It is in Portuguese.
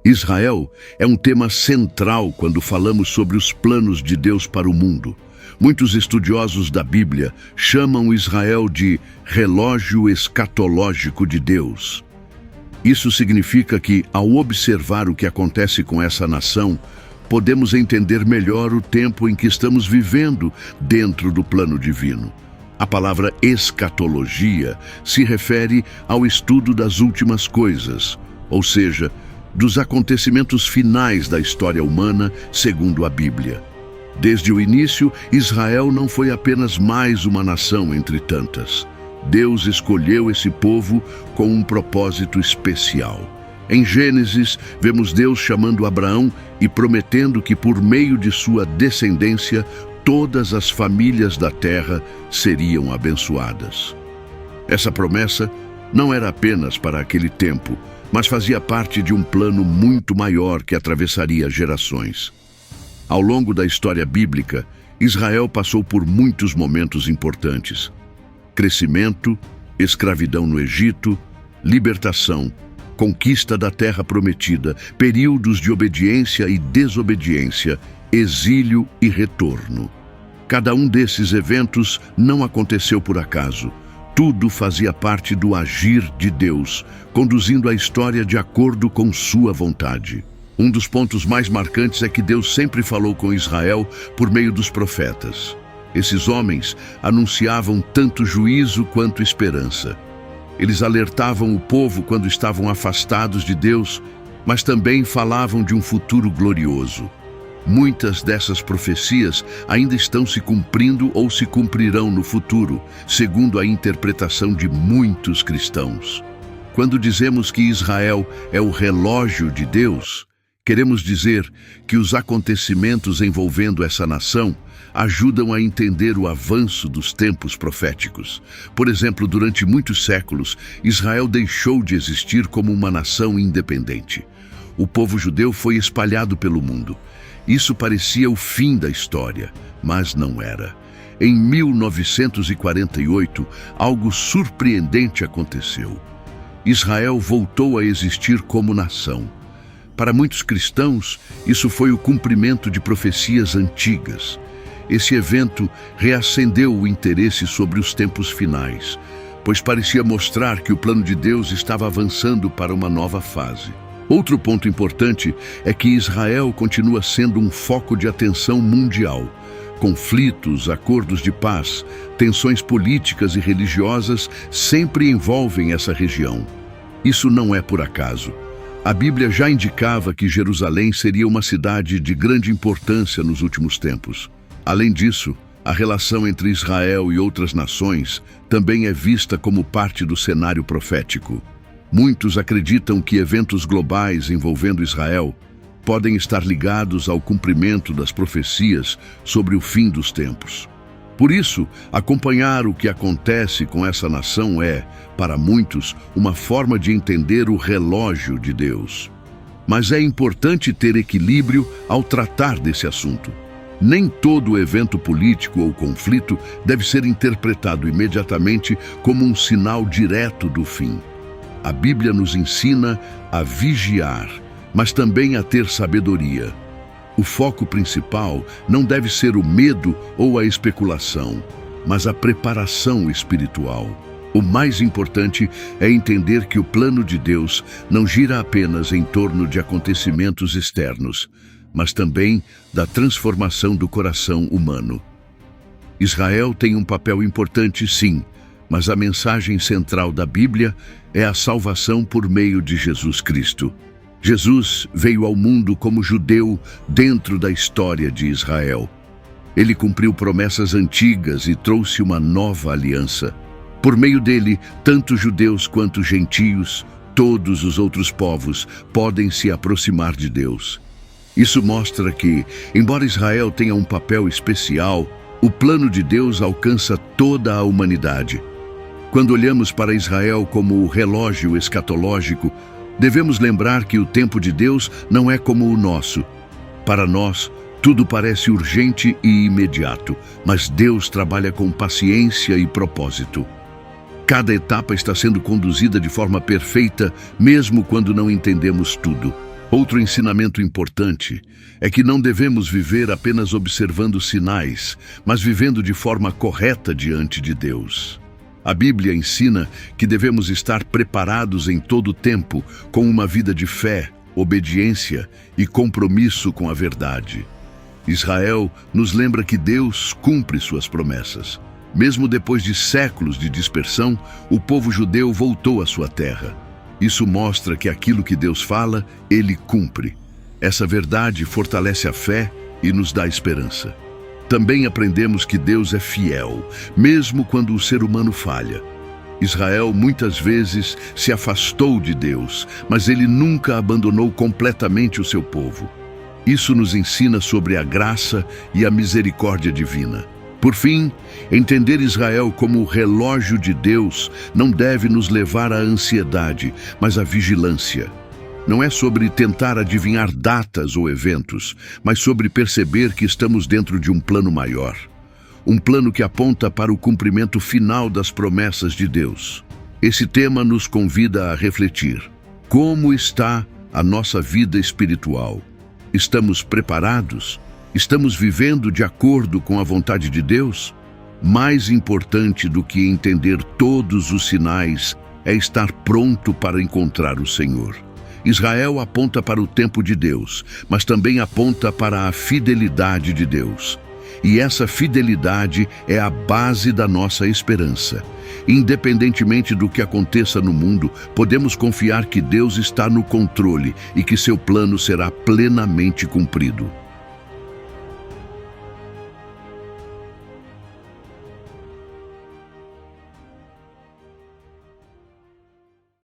Israel é um tema central quando falamos sobre os planos de Deus para o mundo. Muitos estudiosos da Bíblia chamam Israel de relógio escatológico de Deus. Isso significa que, ao observar o que acontece com essa nação, podemos entender melhor o tempo em que estamos vivendo dentro do plano divino. A palavra escatologia se refere ao estudo das últimas coisas, ou seja, dos acontecimentos finais da história humana, segundo a Bíblia. Desde o início, Israel não foi apenas mais uma nação entre tantas. Deus escolheu esse povo com um propósito especial. Em Gênesis, vemos Deus chamando Abraão e prometendo que por meio de sua descendência, todas as famílias da terra seriam abençoadas. Essa promessa não era apenas para aquele tempo, mas fazia parte de um plano muito maior que atravessaria gerações. Ao longo da história bíblica, Israel passou por muitos momentos importantes: crescimento, escravidão no Egito, libertação, conquista da terra prometida, períodos de obediência e desobediência, exílio e retorno. Cada um desses eventos não aconteceu por acaso. Tudo fazia parte do agir de Deus, conduzindo a história de acordo com sua vontade. Um dos pontos mais marcantes é que Deus sempre falou com Israel por meio dos profetas. Esses homens anunciavam tanto juízo quanto esperança. Eles alertavam o povo quando estavam afastados de Deus, mas também falavam de um futuro glorioso. Muitas dessas profecias ainda estão se cumprindo ou se cumprirão no futuro, segundo a interpretação de muitos cristãos. Quando dizemos que Israel é o relógio de Deus, queremos dizer que os acontecimentos envolvendo essa nação ajudam a entender o avanço dos tempos proféticos. Por exemplo, durante muitos séculos, Israel deixou de existir como uma nação independente. O povo judeu foi espalhado pelo mundo. Isso parecia o fim da história, mas não era. Em 1948, algo surpreendente aconteceu. Israel voltou a existir como nação. Para muitos cristãos, isso foi o cumprimento de profecias antigas. Esse evento reacendeu o interesse sobre os tempos finais, pois parecia mostrar que o plano de Deus estava avançando para uma nova fase. Outro ponto importante é que Israel continua sendo um foco de atenção mundial. Conflitos, acordos de paz, tensões políticas e religiosas sempre envolvem essa região. Isso não é por acaso. A Bíblia já indicava que Jerusalém seria uma cidade de grande importância nos últimos tempos. Além disso, a relação entre Israel e outras nações também é vista como parte do cenário profético. Muitos acreditam que eventos globais envolvendo Israel podem estar ligados ao cumprimento das profecias sobre o fim dos tempos. Por isso, acompanhar o que acontece com essa nação é, para muitos, uma forma de entender o relógio de Deus. Mas é importante ter equilíbrio ao tratar desse assunto. Nem todo evento político ou conflito deve ser interpretado imediatamente como um sinal direto do fim. A Bíblia nos ensina a vigiar, mas também a ter sabedoria. O foco principal não deve ser o medo ou a especulação, mas a preparação espiritual. O mais importante é entender que o plano de Deus não gira apenas em torno de acontecimentos externos, mas também da transformação do coração humano. Israel tem um papel importante, sim, mas a mensagem central da Bíblia é a salvação por meio de Jesus Cristo. Jesus veio ao mundo como judeu dentro da história de Israel. Ele cumpriu promessas antigas e trouxe uma nova aliança. Por meio dele, tanto judeus quanto gentios, todos os outros povos, podem se aproximar de Deus. Isso mostra que, embora Israel tenha um papel especial, o plano de Deus alcança toda a humanidade. Quando olhamos para Israel como o relógio escatológico, devemos lembrar que o tempo de Deus não é como o nosso. Para nós, tudo parece urgente e imediato, mas Deus trabalha com paciência e propósito. Cada etapa está sendo conduzida de forma perfeita, mesmo quando não entendemos tudo. Outro ensinamento importante é que não devemos viver apenas observando sinais, mas vivendo de forma correta diante de Deus. A Bíblia ensina que devemos estar preparados em todo o tempo com uma vida de fé, obediência e compromisso com a verdade. Israel nos lembra que Deus cumpre suas promessas. Mesmo depois de séculos de dispersão, o povo judeu voltou à sua terra. Isso mostra que aquilo que Deus fala, Ele cumpre. Essa verdade fortalece a fé e nos dá esperança. Também aprendemos que Deus é fiel, mesmo quando o ser humano falha. Israel muitas vezes se afastou de Deus, mas Ele nunca abandonou completamente o seu povo. Isso nos ensina sobre a graça e a misericórdia divina. Por fim, entender Israel como o relógio de Deus não deve nos levar à ansiedade, mas à vigilância. Não é sobre tentar adivinhar datas ou eventos, mas sobre perceber que estamos dentro de um plano maior. Um plano que aponta para o cumprimento final das promessas de Deus. Esse tema nos convida a refletir. Como está a nossa vida espiritual? Estamos preparados? Estamos vivendo de acordo com a vontade de Deus? Mais importante do que entender todos os sinais é estar pronto para encontrar o Senhor. Israel aponta para o tempo de Deus, mas também aponta para a fidelidade de Deus. E essa fidelidade é a base da nossa esperança. Independentemente do que aconteça no mundo, podemos confiar que Deus está no controle e que seu plano será plenamente cumprido.